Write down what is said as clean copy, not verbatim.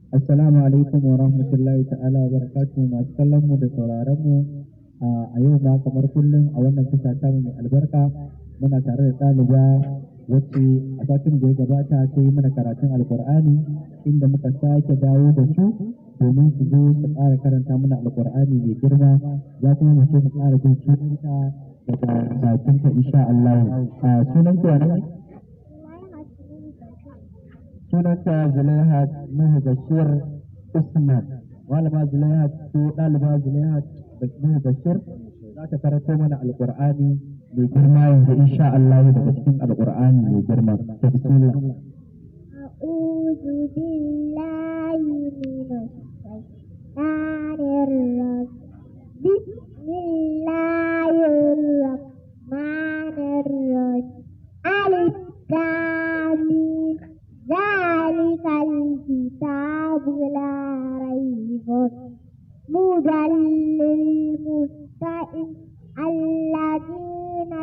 Assalamu alaikum wa rahmatullahi ta'ala wa barakatuhu masu kallon mu da sauraron mu a yau ma kamar kullum a wannan tasha ta mai albarka muna tare da ɗaliba wacce a satin da ya gabata ta yi mana karatun alkur'ani inda muka sake dawo da su domin su zo su ƙara karanta mana alkur'ani mai girma za kuma mu so mu ƙara jin sunanta daga bakinta insha Allah. Sunan ki wane? Sunanta Zulaihat Nuhu Bashir Usman. Malama Zulaihat ko ɗaliba Zulaihat Nuhu Bashir za ta karanto mana alkur'ani mai girma yanzu insha Allah daga cikin alkur'ani mai girma. Bismillah. أعوذ بالله من الشيطان الرجيم بسم الله الرحمن الرحيم ألف لام ميم ذلك الكتاب لا ريب هدى للمتقين الذين